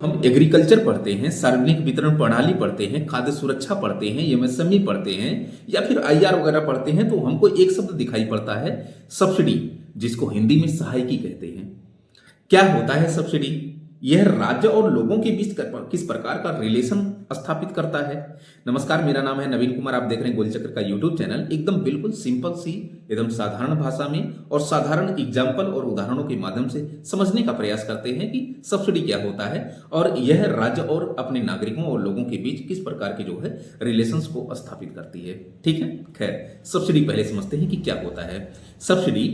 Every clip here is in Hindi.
हम एग्रीकल्चर पढ़ते हैं, सार्वजनिक वितरण प्रणाली पढ़ते हैं, खाद्य सुरक्षा पढ़ते हैं, एमएसएमई पढ़ते हैं या फिर आईआर वगैरह पढ़ते हैं तो हमको एक शब्द दिखाई पड़ता है सब्सिडी, जिसको हिंदी में सहायकी कहते हैं। क्या होता है सब्सिडी? यह राज्य और लोगों के बीच किस प्रकार का रिलेशन स्थापित करता है। नमस्कार, मेरा नाम है नवीन कुमार। आप देख रहे हैं गोलचक्र का यूट्यूब चैनल। एकदम बिल्कुल सिंपल सी, एकदम साधारण भाषा में और साधारण एग्जाम्पल और उदाहरणों के माध्यम से समझने का प्रयास करते हैं कि सब्सिडी क्या होता है और यह राज्य और अपने नागरिकों और लोगों के बीच किस प्रकार के जो है रिलेशंस को स्थापित करती है। ठीक है, खैर सब्सिडी पहले समझते हैं कि क्या होता है। सब्सिडी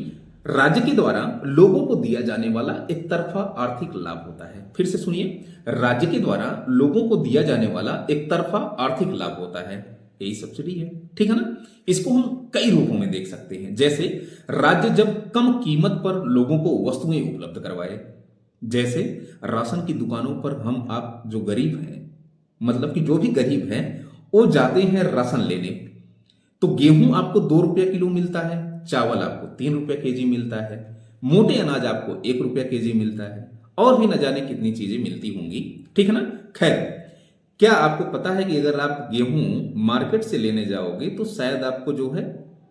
राज्य के द्वारा लोगों को दिया जाने वाला एक तरफा आर्थिक लाभ होता है। फिर से सुनिए, राज्य के द्वारा लोगों को दिया जाने वाला एक तरफा आर्थिक लाभ होता है, यही सब्सिडी है। ठीक है ना। इसको हम कई रूपों में देख सकते हैं। जैसे राज्य जब कम कीमत पर लोगों को वस्तुएं उपलब्ध करवाए, जैसे राशन की दुकानों पर हम आप जो गरीब हैं, मतलब कि जो भी गरीब हैं वो जाते हैं राशन लेने, तो गेहूं आपको 2 रुपया किलो मिलता है, चावल आपको 3 रुपया केजी मिलता है, मोटे अनाज आपको 1 रुपया केजी मिलता है और भी न जाने कितनी चीजें मिलती होंगी। ठीक है ना। खैर, क्या आपको पता है कि अगर आप गेहूं मार्केट से लेने जाओगे तो शायद आपको जो है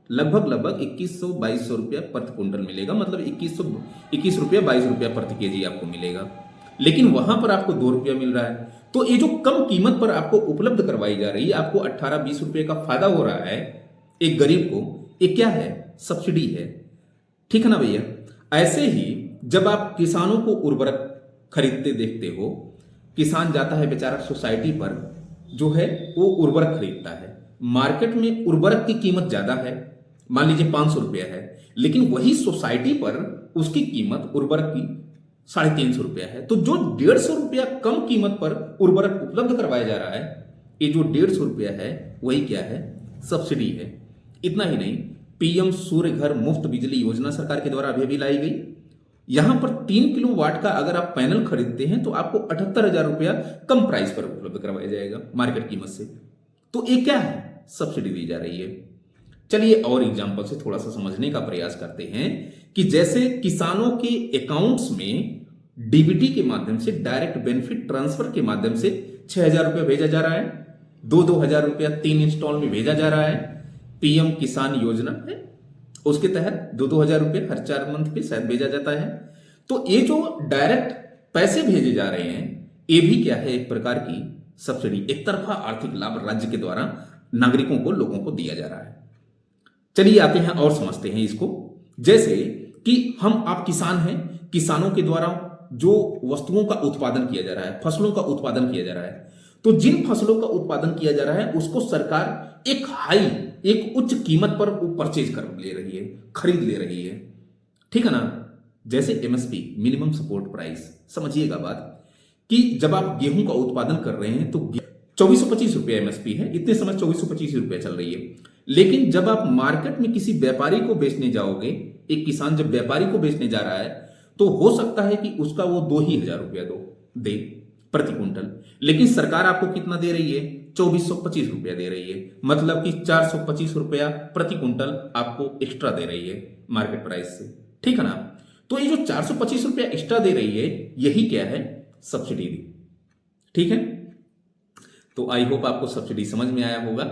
लगभग 2100-2200 रुपया प्रति क्विंटल मिलेगा, मतलब 21 रुपया 22 रुपया प्रति केजी आपको मिलेगा, लेकिन वहां पर आपको 2 रुपया मिल रहा है। तो ये जो कम कीमत पर आपको उपलब्ध करवाई जा रही है, आपको 18-20 रुपये का फायदा हो रहा है एक गरीब को, ये क्या है? सब्सिडी है। ठीक है ना भैया। ऐसे ही जब आप किसानों को उर्वरक खरीदते देखते हो, किसान जाता है बेचारा सोसाइटी पर, जो है वो उर्वरक खरीदता है। मार्केट में उर्वरक की कीमत ज्यादा है, मान लीजिए 500 रुपया है, लेकिन वही सोसाइटी पर उसकी कीमत उर्वरक की 350 रुपया है। तो जो 150 रुपया कम कीमत पर उर्वरक उपलब्ध करवाया जा रहा है, ये जो 150 रुपया है वही क्या है? सब्सिडी है। इतना ही नहीं, पीएम सूर्य घर मुफ्त बिजली योजना सरकार के द्वारा अभी लाई गई। यहां पर 3 किलो वाट का अगर आप पैनल खरीदते हैं तो आपको 78,000 रुपया कम प्राइस पर उपलब्ध करवाया जाएगा मार्केट कीमत से। तो ये क्या है? सब्सिडी दी जा रही है। चलिए और एग्जांपल से थोड़ा सा समझने का प्रयास करते हैं कि जैसे किसानों के अकाउंट्स में डीबीटी के माध्यम से, डायरेक्ट बेनिफिट ट्रांसफर के माध्यम से 6,000 रुपया भेजा जा रहा है, 2-2 हजार रुपया 3 इंस्टॉल में भेजा जा रहा है। पीएम किसान योजना है, उसके तहत 2-2 हजार रुपये हर 4 मंथ पे शायद भेजा जाता है। तो ये जो डायरेक्ट पैसे भेजे जा रहे हैं, ये भी क्या है? एक प्रकार की सब्सिडी, एक तरफा आर्थिक लाभ राज्य के द्वारा नागरिकों को, लोगों को दिया जा रहा है। चलिए आते हैं और समझते हैं इसको। जैसे कि हम आप किसान हैं, किसानों के द्वारा जो वस्तुओं का उत्पादन किया जा रहा है, फसलों का उत्पादन किया जा रहा है, तो जिन फसलों का उत्पादन किया जा रहा है उसको सरकार एक उच्च कीमत पर परचेज कर ले रही है, खरीद ले रही है। ठीक है ना। जैसे एमएसपी, मिनिमम सपोर्ट प्राइस, समझिएगा बात कि जब आप गेहूं का उत्पादन कर रहे हैं तो 2425 रुपया एमएसपी है, इतने समय 2425 रुपया चल रही है। लेकिन जब आप मार्केट में किसी व्यापारी को बेचने जाओगे, एक किसान जब व्यापारी को बेचने जा रहा है तो हो सकता है कि उसका वो 2,000 रुपया दे प्रति क्विंटल, लेकिन सरकार आपको कितना दे रही है? 2425 रुपया दे रही है, मतलब कि 425 रुपया प्रति क्विंटल आपको एक्स्ट्रा दे रही है मार्केट प्राइस से। ठीक है ना। तो ये जो 425 रुपया एक्स्ट्रा दे रही है, यही क्या है? सब्सिडी। ठीक है। तो आई होप आपको सब्सिडी समझ में आया होगा।